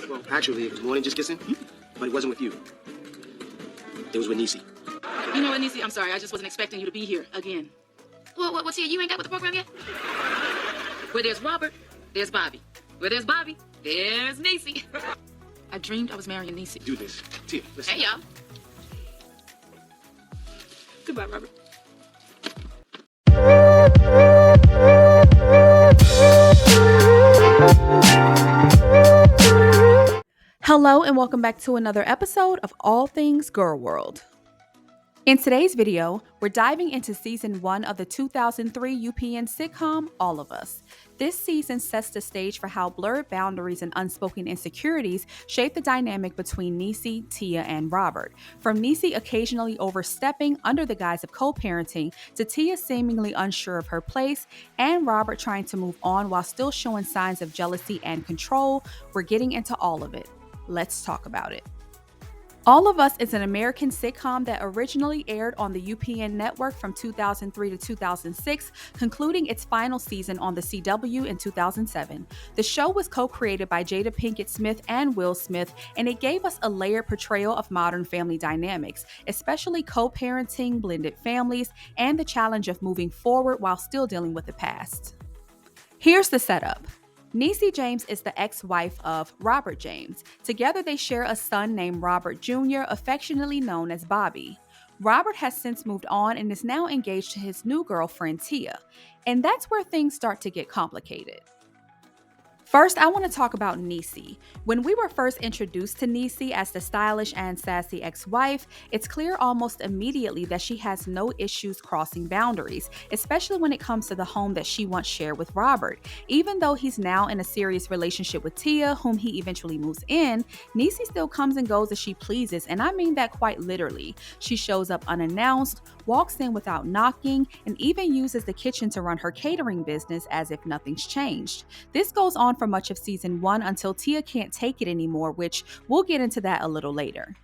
Well, actually, it was more than just kissing, but it wasn't with you. It was with Neesee. You know what, Neesee? I'm sorry. I just wasn't expecting you to be here again. What's here? You ain't got with the program yet? Where there's Robert, there's Bobby. Where there's Bobby, there's Neesee. I dreamed I was marrying Neesee. Do this. Tia, listen. Hey, y'all. Goodbye, Robert. Hello and welcome back to another episode of All Things Girl World. In today's video, we're diving into season 1 of the 2003 UPN sitcom, All of Us. This season sets the stage for how blurred boundaries and unspoken insecurities shape the dynamic between Neesee, Tia, and Robert. From Neesee occasionally overstepping under the guise of co-parenting, to Tia seemingly unsure of her place, and Robert trying to move on while still showing signs of jealousy and control, we're getting into all of it. Let's talk about it. All of Us is an American sitcom that originally aired on the UPN network from 2003 to 2006, concluding its final season on the CW in 2007. The show was co-created by Jada Pinkett Smith and Will Smith, and it gave us a layered portrayal of modern family dynamics, especially co-parenting, blended families, and the challenge of moving forward while still dealing with the past. Here's the setup. Neesee James is the ex-wife of Robert James. Together they share a son named Robert Jr., affectionately known as Bobby. Robert has since moved on and is now engaged to his new girlfriend Tia. And that's where things start to get complicated. First, I want to talk about Neesee. When we were first introduced to Neesee as the stylish and sassy ex-wife, it's clear almost immediately that she has no issues crossing boundaries, especially when it comes to the home that she once shared with Robert. Even though he's now in a serious relationship with Tia, whom he eventually moves in, Neesee still comes and goes as she pleases, and I mean that quite literally. She shows up unannounced, walks in without knocking, and even uses the kitchen to run her catering business as if nothing's changed. This goes on for much of season 1 until Tia can't take it anymore, which we'll get into that a little later.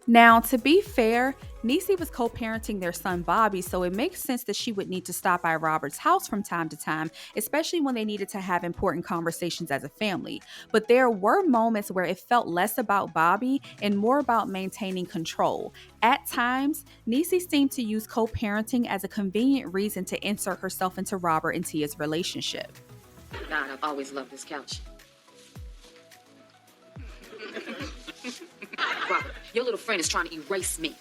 Now, to be fair, Neesee was co-parenting their son Bobby, so it makes sense that she would need to stop by Robert's house from time to time, especially when they needed to have important conversations as a family. But there were moments where it felt less about Bobby and more about maintaining control. At times, Neesee seemed to use co-parenting as a convenient reason to insert herself into Robert and Tia's relationship. God, I've always loved this couch. Robert, your little friend is trying to erase me.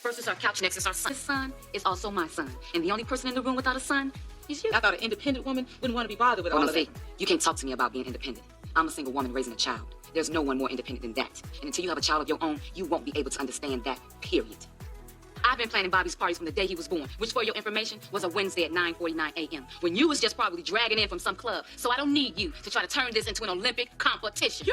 First it's our couch, next it's our son. His son is also my son. And the only person in the room without a son is you. I thought an independent woman wouldn't want to be bothered with all of that. You can't talk to me about being independent. I'm a single woman raising a child. There's no one more independent than that. And until you have a child of your own, you won't be able to understand that, period. I've been planning Bobby's parties from the day he was born, which, for your information, was a Wednesday at 9:49 a.m. when you was just probably dragging in from some club. So I don't need you to try to turn this into an Olympic competition.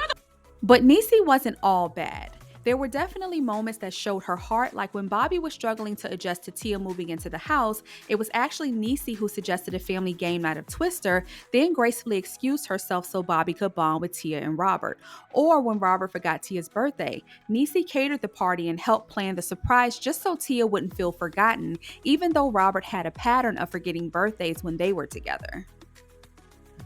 But Neesee wasn't all bad. There were definitely moments that showed her heart, like when Bobby was struggling to adjust to Tia moving into the house. It was actually Neesee who suggested a family game night of Twister, then gracefully excused herself so Bobby could bond with Tia and Robert. Or when Robert forgot Tia's birthday, Neesee catered the party and helped plan the surprise just so Tia wouldn't feel forgotten, even though Robert had a pattern of forgetting birthdays when they were together.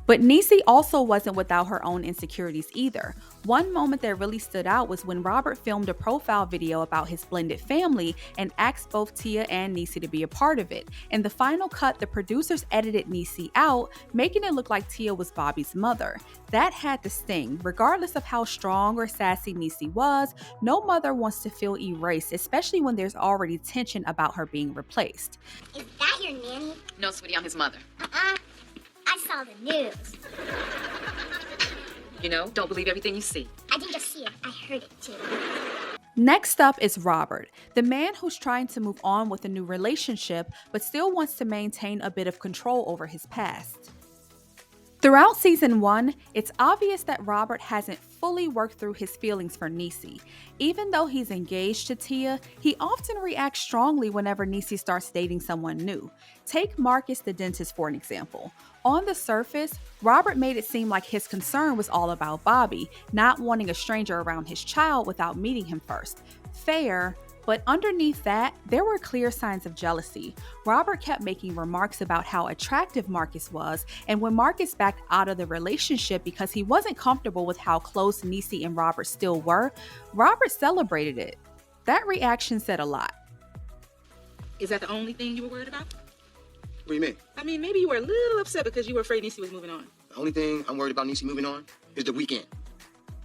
But Neesee also wasn't without her own insecurities either. One moment that really stood out was when Robert filmed a profile video about his blended family and asked both Tia and Neesee to be a part of it. In the final cut, the producers edited Neesee out, making it look like Tia was Bobby's mother. That had to sting. Regardless of how strong or sassy Neesee was, no mother wants to feel erased, especially when there's already tension about her being replaced. Is that your nanny? No, sweetie, I'm his mother. I saw the news. You know, don't believe everything you see. I didn't just see it, I heard it too. Next up is Robert, the man who's trying to move on with a new relationship, but still wants to maintain a bit of control over his past. Throughout season 1, it's obvious that Robert hasn't fully worked through his feelings for Neesee. Even though he's engaged to Tia, he often reacts strongly whenever Neesee starts dating someone new. Take Marcus the dentist for an example. On the surface, Robert made it seem like his concern was all about Bobby, not wanting a stranger around his child without meeting him first. Fair, But underneath that, there were clear signs of jealousy. Robert kept making remarks about how attractive Marcus was, and when Marcus backed out of the relationship because he wasn't comfortable with how close Neesee and Robert still were, Robert celebrated it. That reaction said a lot. Is that the only thing you were worried about? What do you mean? I mean, maybe you were a little upset because you were afraid Neesee was moving on. The only thing I'm worried about Neesee moving on is the weekend.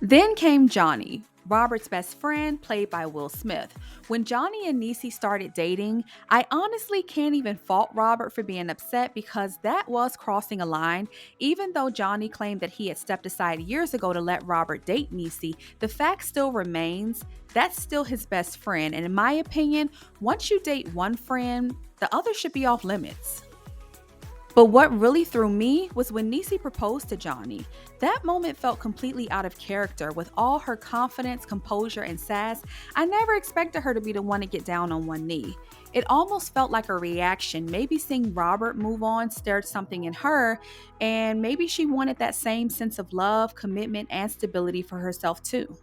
Then came Johnny, Robert's best friend, played by Will Smith. When Johnny and Neesee started dating, I honestly can't even fault Robert for being upset because that was crossing a line. Even though Johnny claimed that he had stepped aside years ago to let Robert date Neesee, the fact still remains that's still his best friend. And in my opinion, once you date one friend, the other should be off limits. But what really threw me was when Neesee proposed to Johnny. That moment felt completely out of character. With all her confidence, composure, and sass, I never expected her to be the one to get down on one knee. It almost felt like a reaction. Maybe seeing Robert move on stirred something in her, and maybe she wanted that same sense of love, commitment, and stability for herself too.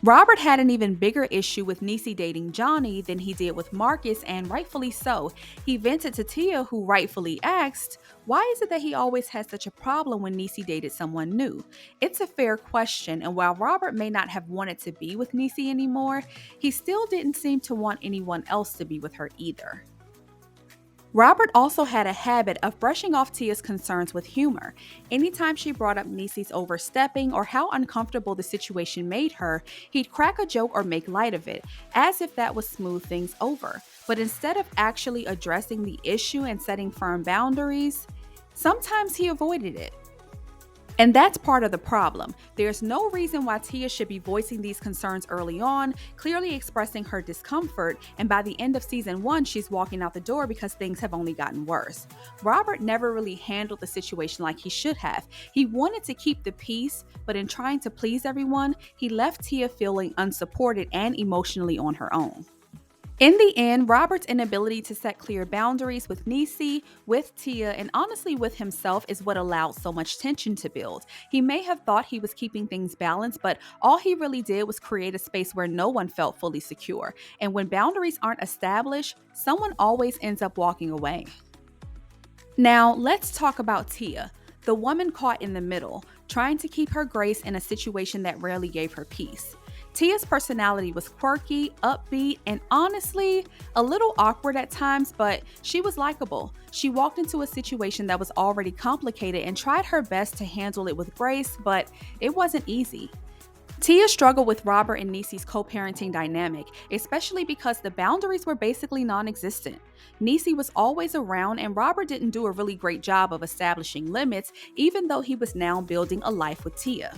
Robert had an even bigger issue with Neesee dating Johnny than he did with Marcus, and rightfully so. He vented to Tia, who rightfully asked, why is it that he always had such a problem when Neesee dated someone new? It's a fair question, and while Robert may not have wanted to be with Neesee anymore, he still didn't seem to want anyone else to be with her either. Robert also had a habit of brushing off Tia's concerns with humor. Anytime she brought up Neesee's overstepping or how uncomfortable the situation made her, he'd crack a joke or make light of it, as if that would smooth things over. But instead of actually addressing the issue and setting firm boundaries, sometimes he avoided it. And that's part of the problem. There's no reason why Tia should be voicing these concerns early on, clearly expressing her discomfort, and by the end of season 1, she's walking out the door because things have only gotten worse. Robert never really handled the situation like he should have. He wanted to keep the peace, but in trying to please everyone, he left Tia feeling unsupported and emotionally on her own. In the end, Robert's inability to set clear boundaries with Neesee, with Tia, and honestly with himself is what allowed so much tension to build. He may have thought he was keeping things balanced, but all he really did was create a space where no one felt fully secure. And when boundaries aren't established, someone always ends up walking away. Now, let's talk about Tia, the woman caught in the middle, trying to keep her grace in a situation that rarely gave her peace. Tia's personality was quirky, upbeat, and honestly, a little awkward at times, but she was likable. She walked into a situation that was already complicated and tried her best to handle it with grace, but it wasn't easy. Tia struggled with Robert and Neesee's co-parenting dynamic, especially because the boundaries were basically non-existent. Neesee was always around, and Robert didn't do a really great job of establishing limits, even though he was now building a life with Tia.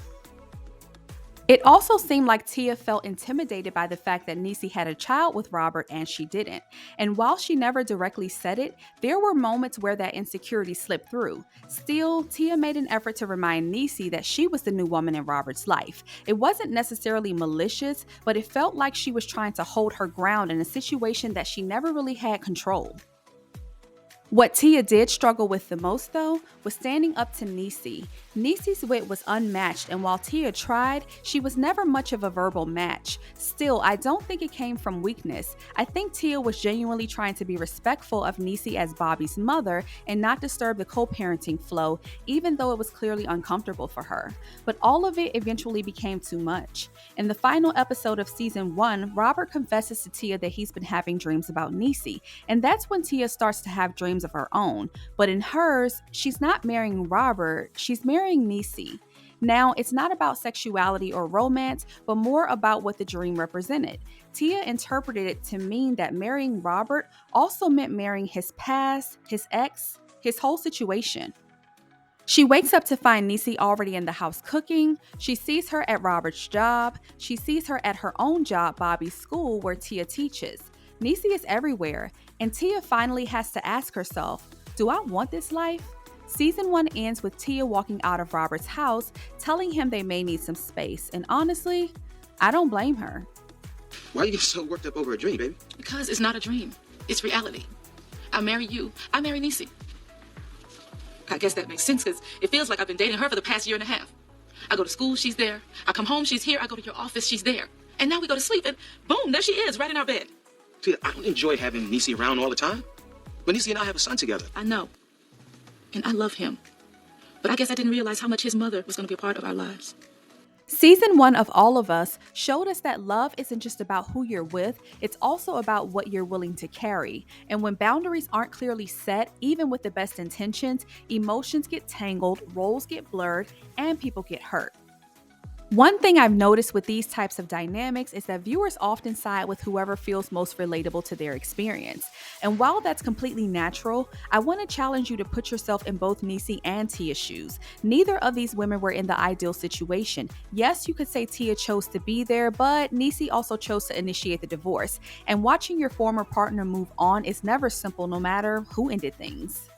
It also seemed like Tia felt intimidated by the fact that Neesee had a child with Robert and she didn't. And while she never directly said it, there were moments where that insecurity slipped through. Still, Tia made an effort to remind Neesee that she was the new woman in Robert's life. It wasn't necessarily malicious, but it felt like she was trying to hold her ground in a situation that she never really had control. What Tia did struggle with the most, though, was standing up to Neesee. Neesee's wit was unmatched, and while Tia tried, she was never much of a verbal match. Still, I don't think it came from weakness. I think Tia was genuinely trying to be respectful of Neesee as Bobby's mother and not disturb the co-parenting flow, even though it was clearly uncomfortable for her. But all of it eventually became too much. In the final episode of season 1, Robert confesses to Tia that he's been having dreams about Neesee, and that's when Tia starts to have dreams of her own. But in hers, she's not marrying Robert, she's marrying Neesee. Now, it's not about sexuality or romance, but more about what the dream represented. Tia interpreted it to mean that marrying Robert also meant marrying his past, his ex, his whole situation. She wakes up to find Neesee already in the house cooking. She sees her at Robert's job. She sees her at her own job, Bobby's school, where Tia teaches. Neesee is everywhere, and Tia finally has to ask herself, do I want this life? Season 1 ends with Tia walking out of Robert's house, telling him they may need some space. And honestly, I don't blame her. Why you get so worked up over a dream, baby? Because it's not a dream. It's reality. I marry you. I marry Neesee. I guess that makes sense because it feels like I've been dating her for the past year and a half. I go to school, she's there. I come home, she's here. I go to your office, she's there. And now we go to sleep and boom, there she is, right in our bed. Tia, I don't enjoy having Neesee around all the time. But Neesee and I have a son together. I know. And I love him. But I guess I didn't realize how much his mother was going to be a part of our lives. Season 1 of All of Us showed us that love isn't just about who you're with, it's also about what you're willing to carry. And when boundaries aren't clearly set, even with the best intentions, emotions get tangled, roles get blurred, and people get hurt. One thing I've noticed with these types of dynamics is that viewers often side with whoever feels most relatable to their experience. And while that's completely natural, I want to challenge you to put yourself in both Neesee and Tia's shoes. Neither of these women were in the ideal situation. Yes, you could say Tia chose to be there, but Neesee also chose to initiate the divorce. And watching your former partner move on is never simple, no matter who ended things.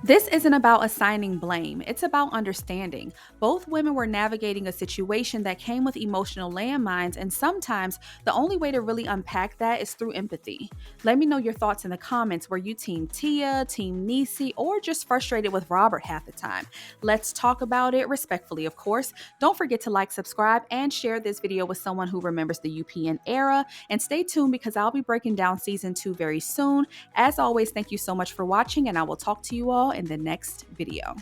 This isn't about assigning blame, it's about understanding. Both women were navigating a situation that came with emotional landmines, and sometimes the only way to really unpack that is through empathy. Let me know your thoughts in the comments. Were you Team Tia, Team Neesee, or just frustrated with Robert half the time? Let's talk about it respectfully, of course. Don't forget to like, subscribe, and share this video with someone who remembers the UPN era. And stay tuned because I'll be breaking down Season 2 very soon. As always, thank you so much for watching, and I will talk to you all in the next video.